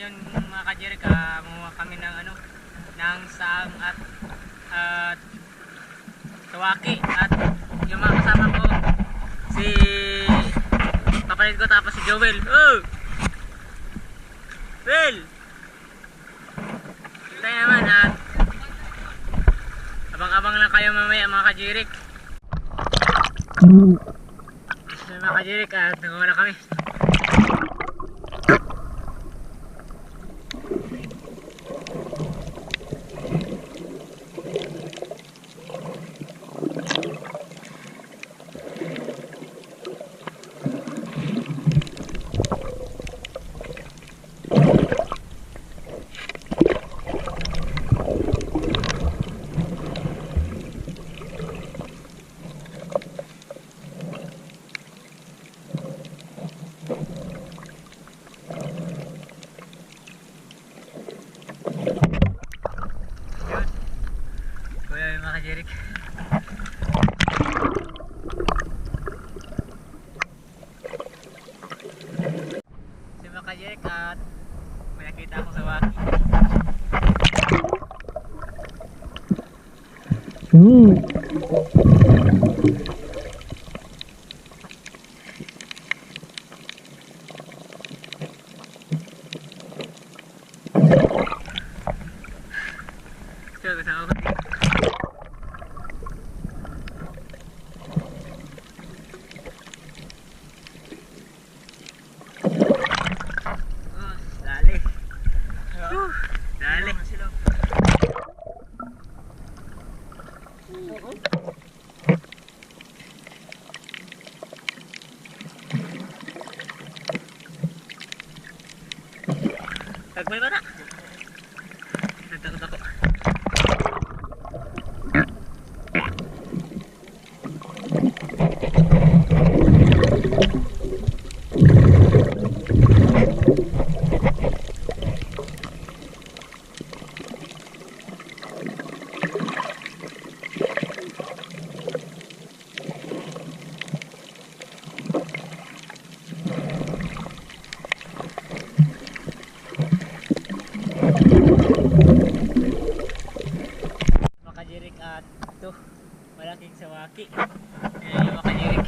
ngayon mga kajerik, mamuha kami ng ano, ng saang at tawaki, at yung mga kasama ko si kapalit ko tapos si Joel. Oh! Well! Tayo naman at abang-abang lang kayo mamaya mga kajerik. So, mga kajerik, at nagawa na kami. Kuya yung mga kajerik. Si mga kajerik, at may nakita akong sawaki. So, kasama ko dito. Oh, dali. Dali. Tagbay ba na? Nagtakot ako. Makajirik, at ito malaking sawaki. Ayan yung makajirik.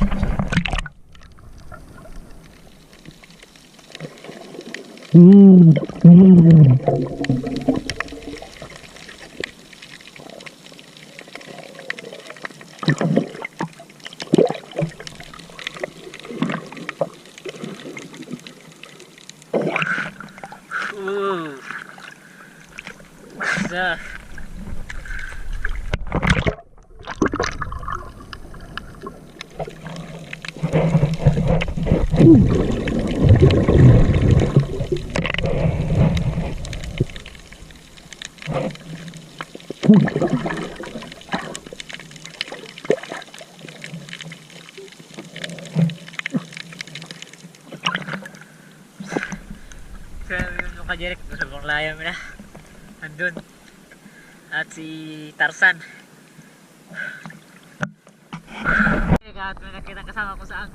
Ooh. Sa yung kajerik, sobrang layo mo na. Andun. At si Tarzan. At may nakita kasama ko saan.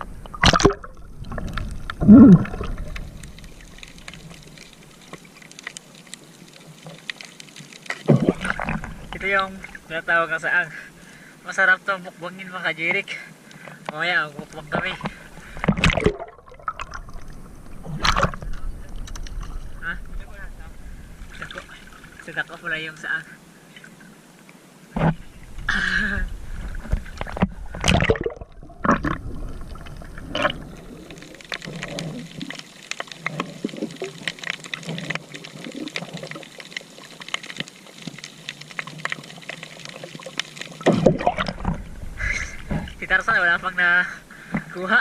Ito yung tinatawag ng saang. Masarap to mukbangin mga kajerik. Mamaya magmukbang kami. Ha? Sidako pala yung saang. Si Tarzan wala pang nakuha.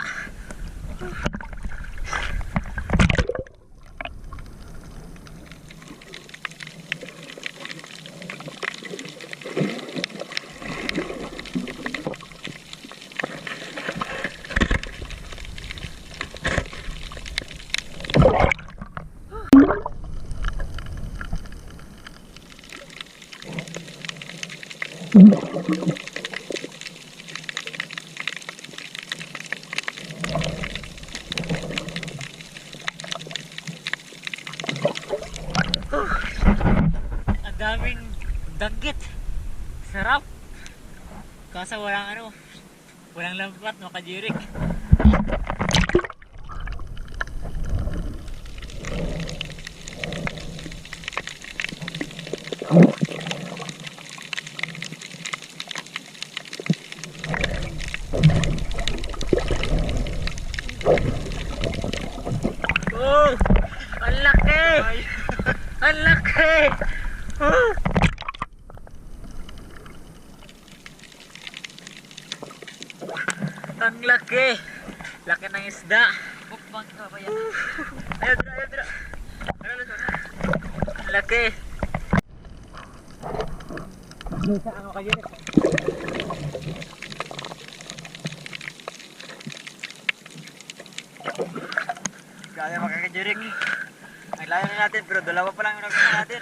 Ang daming danggit. Sarap. Kaso walang walang lambat, makajirik. Oh, ang laki! Ang laki! Oh. Ang laki! Laki ng isda! Bukbang ka ba yan? Ayaw dira! Ang laki! Saan ako kayo? Kaya makakajirik. Ang layo na natin pero dalawa pa lang yung nagkita natin.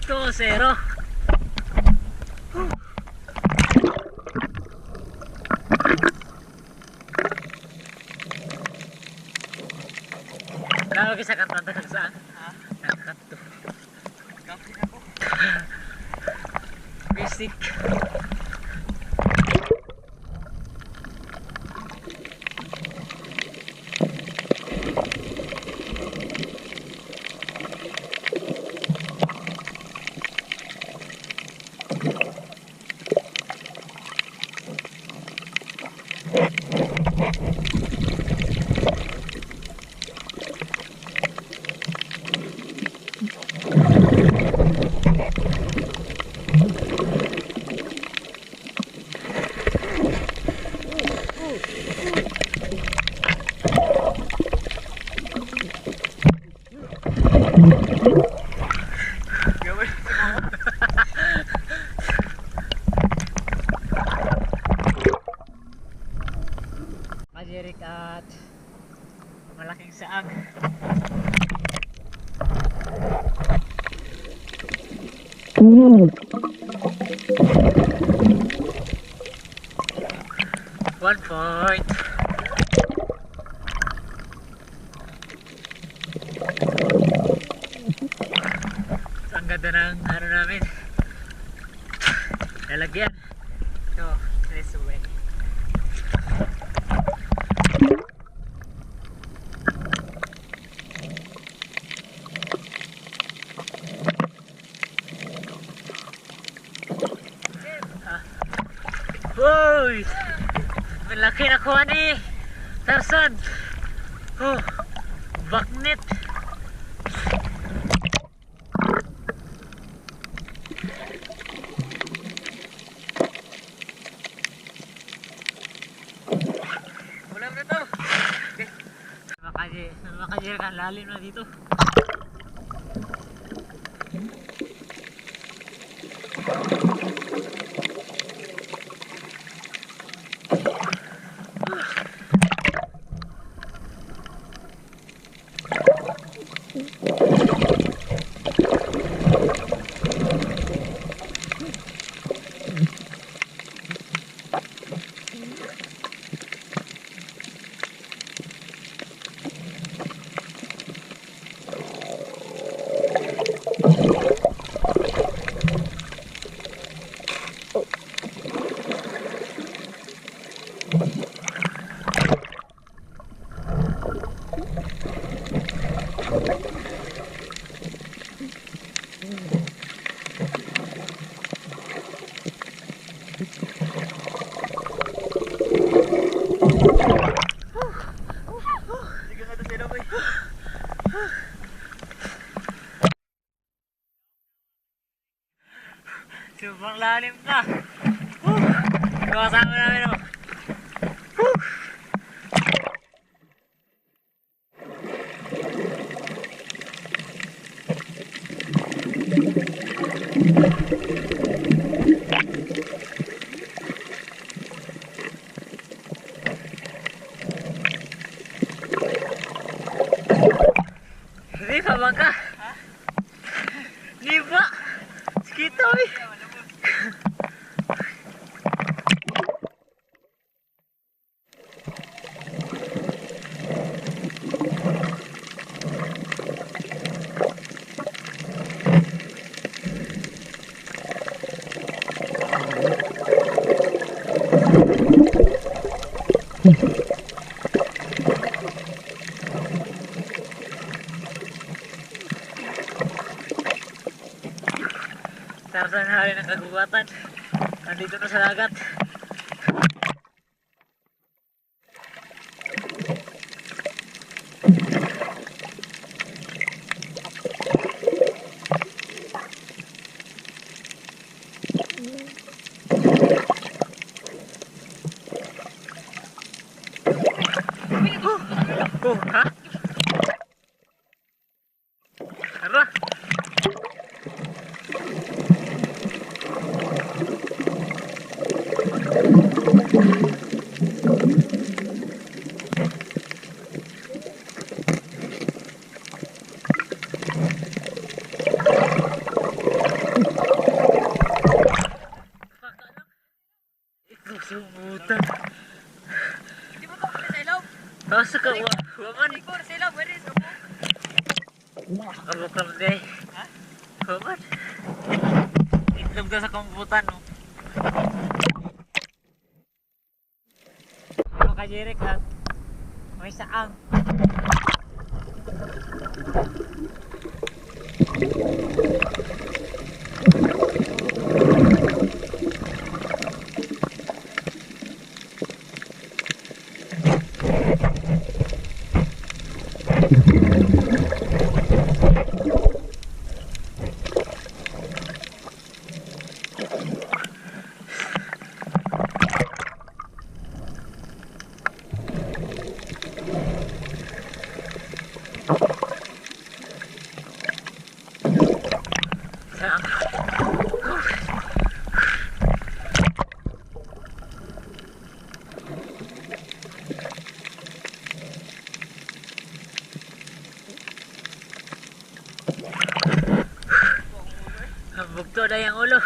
Ito, zero. Lagi sa kanto na saan? Ha? Kanto. Kapit ako. Basic. Gawin. Majirik at malaking saang. One point. Ang ganda ng namin. Lalagyan. Ito, this way. Uy! Malaki na kuha ni Tarzan. Oh, baknit. Wala na to. Makajir kan lalim na dito. Sige na to sila boy. Sobrang lalim na. Kasama namin oh. Hindi pa bangka. Hindi pa. Sikito eh. Nandito na sa dagat. Oh, ha? Tara. Ito sumutan. Di mo ito sa ilaw? Asa ka wa? Waman. Siguro sa ilaw, pwede sa Ako kam day. Ha? Waman. Itlog daw sa kumputan, no? Ano ka, Jeric, ha? May saang. Saang. Bugto na yung ulo.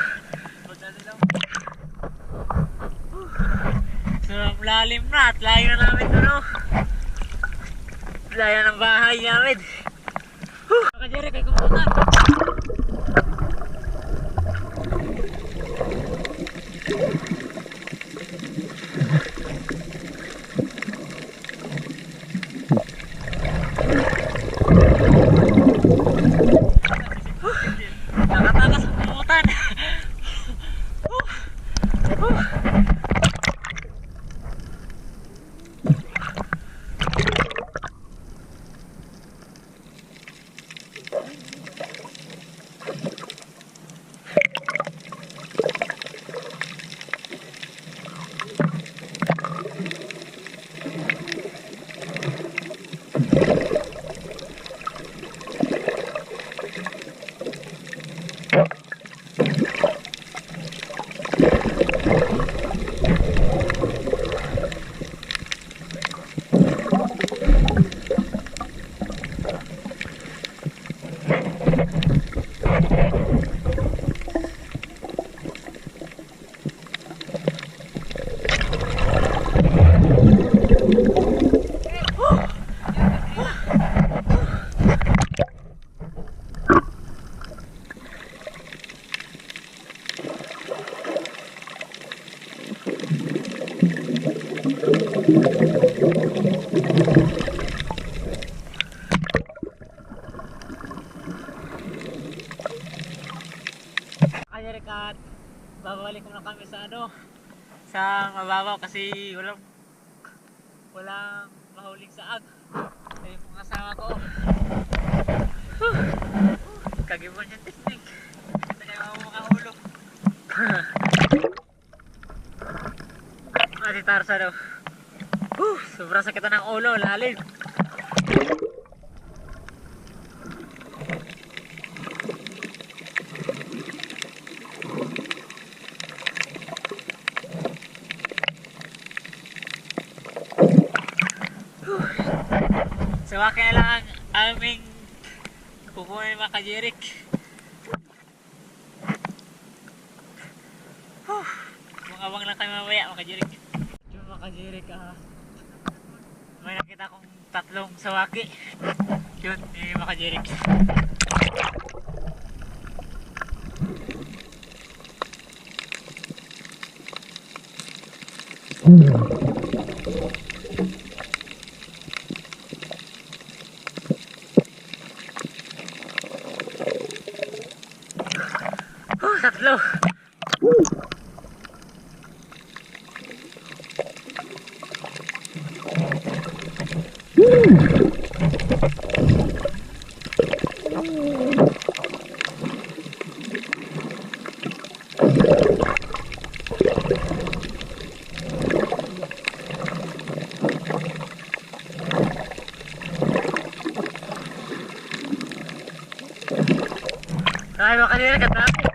Sarap lalim na at layo na namin doon, oh. Layo ng bahay namin. Nakajere kay kumputan. Nakatakas ang kumputan. At babalik muna kami sa sa mababaw kasi walang mahuling saag. Ito yung mga kasama ko. Kagibon yung technique. Ito na yung mga ulo. Si Tarsa daw. Sobrang sakit na ng ulo, lalim. So kaya lang ang aming kukunin mga kajirik. Mga lang kayo mamaya mga kajirik. Yung mga kajirik, may nakita kong tatlong sawaki. Yun, yung mga kajirik. Tatlo. Ay, baka nila katapos.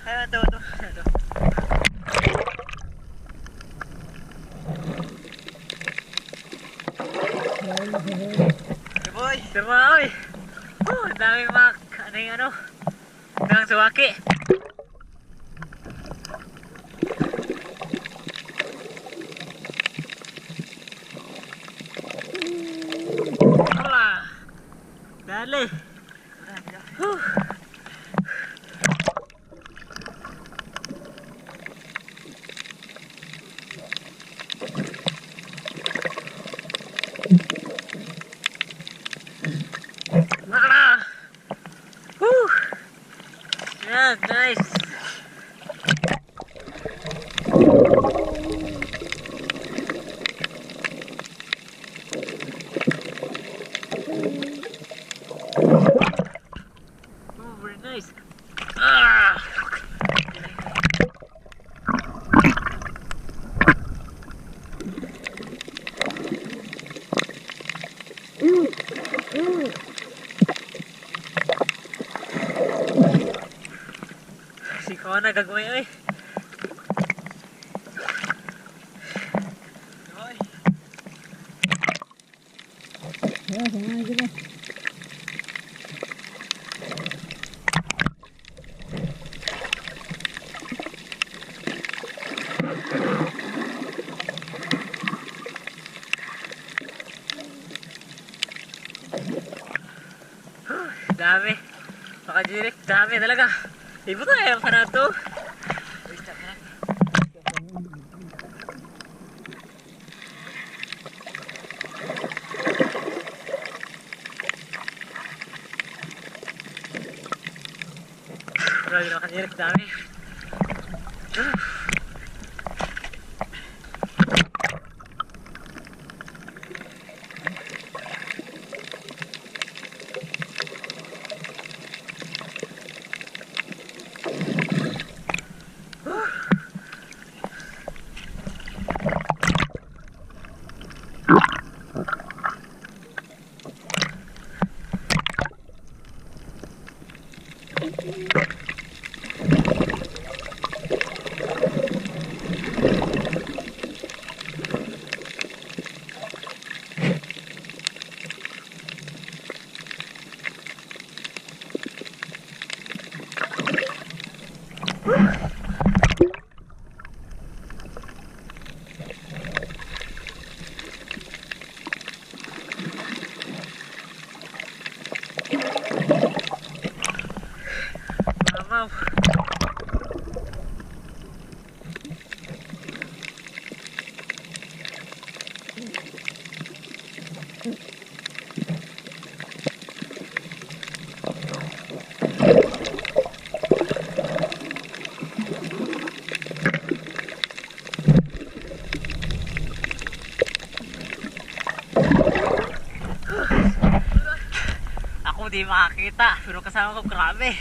Ay, ito. Hey boy! Sumaoy! Ang daming mga, ano yung ano, ng suwaki. Wala! Dali! Huh. Wala! Woo! Yeah, nice! Oh, very nice. Ah! Si Kona gagawin ay. Boy! Dami. Baka direct, dami talaga. Ibo tayo para to. Uy, stop na. Grabe na direct, dami. Mamaw. Ako di makakita, pero kasama ko grabe.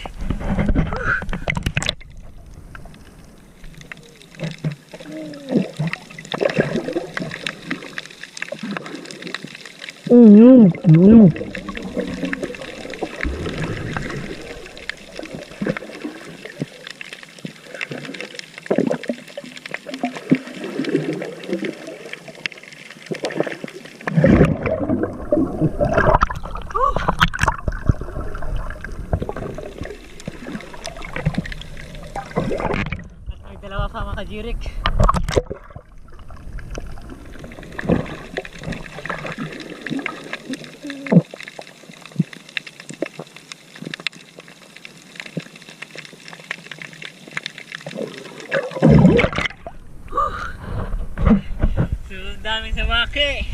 Ay, dalawa kasama ka Jirik. Ang daming samaki.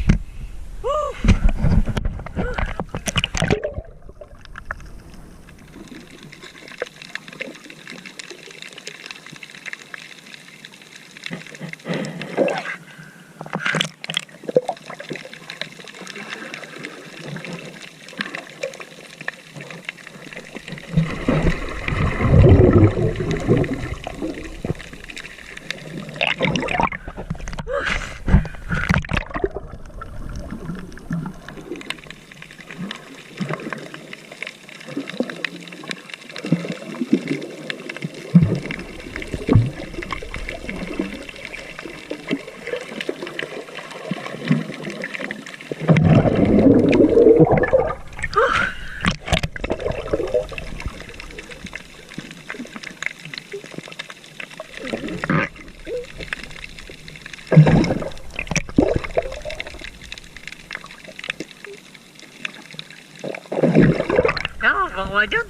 Bang wajan.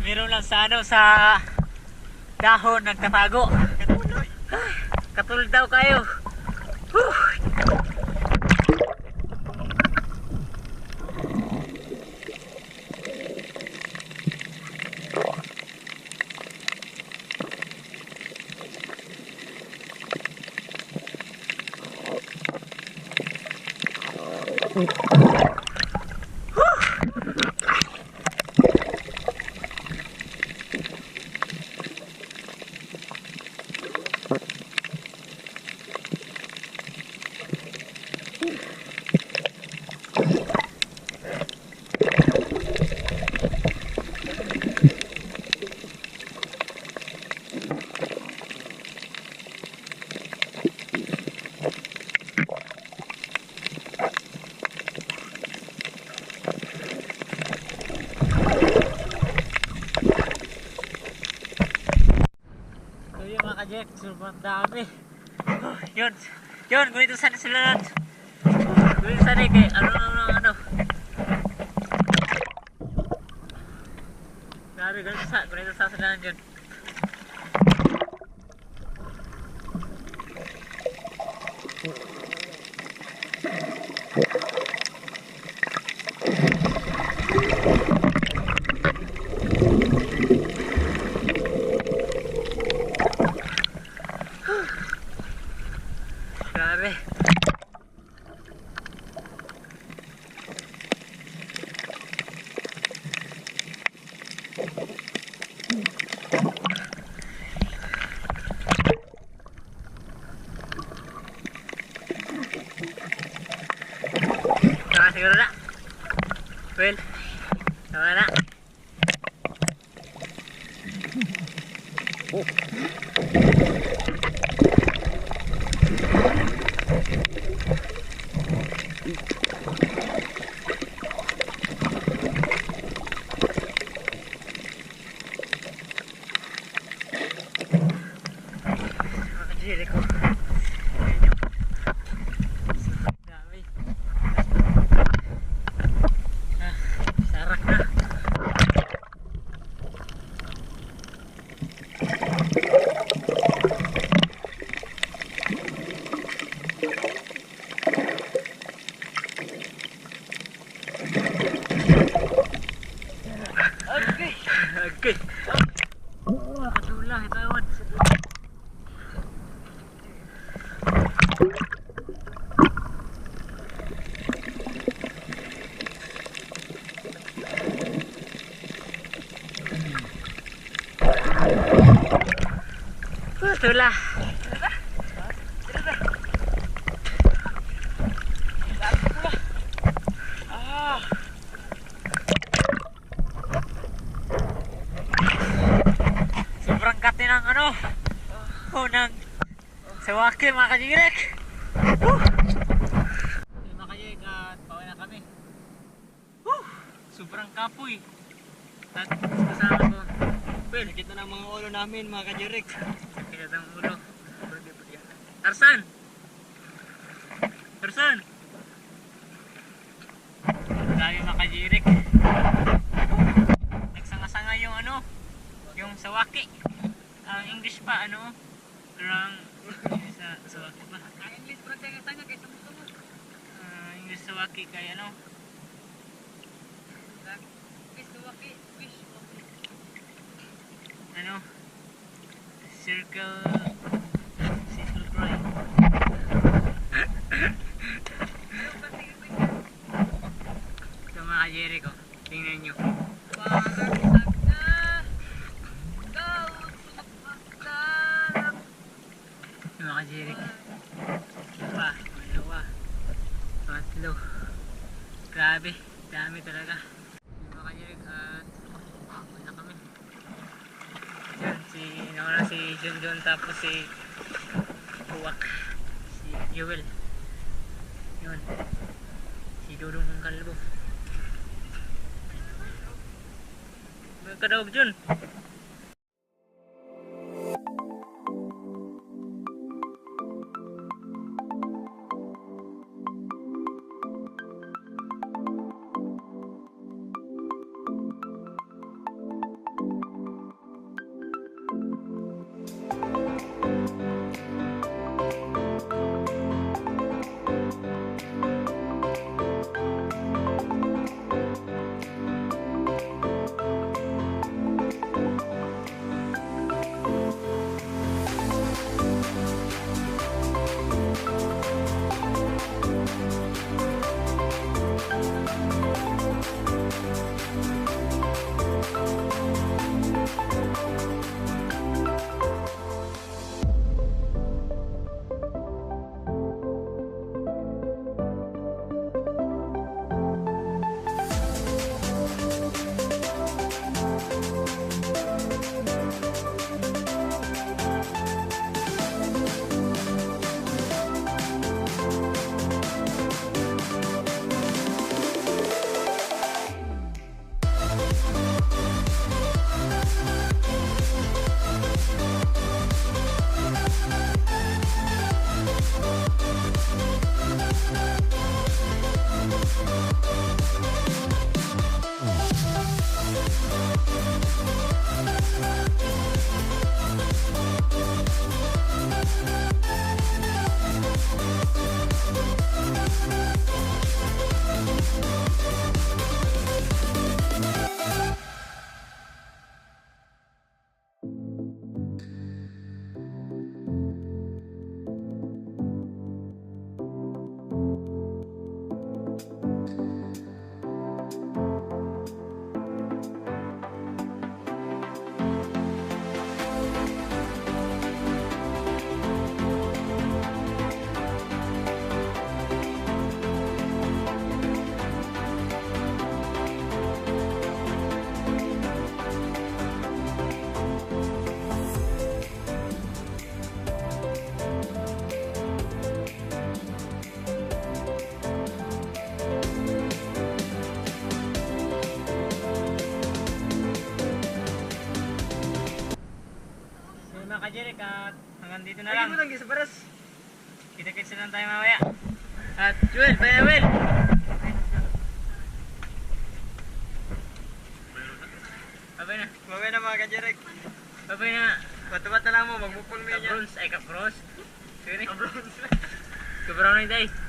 Meron lang sa ano sa dahon nagtatago. Katulad daw kayo. Jack, sobrang dami. Yun, ganito sana sila lahat. Ganito sana kay ano. Grabe, ganito sa sila yun. Grabe. Tama siguro na. Well, tama na. Jirik ko. Dami. Sarak na. Okay. Katula, hitawan. Katula. laki mga kajirik. Okay, mga kajirik, at pauwi na kami. Sobrang kapoy. At kasama ko, Well, Nakita ng mga ulo namin mga kajirik. kita ng ulo. Tarzan! Tarzan! Dami mga kajirik. Nagsanga-sanga yung ano, yung sawaki. Ang English pa, ano, parang sa sawaki pa. Ang English parang sanga-sanga kaysa gusto mo. English sawaki kaya ano. English sawaki, fish. Ano? Circle cry. Ito mga kajeri ko. Tingnan nyo. Ito mga kajeri ko. Pa, dalawa. Tatlo. Grabe. Dami talaga. Ito mga kajeri ko. At wala kami. Yan, nauna si Junjun tapos si Buwak, si Joel, yun, si Dudong ang kalbo. May kadawag dyan. Mga kajerik, at hanggang dito na lang. Lagi mo lang sa paras. Kita-kits na lang tayo mamaya. At Joel, bye Joel! Babay na. Babay na mga kajirik. Babay na. Batabat na lang mo, magmupol mo yan. Kabros, ay kabros. Sige na. Kabros. Kabraw na yung day.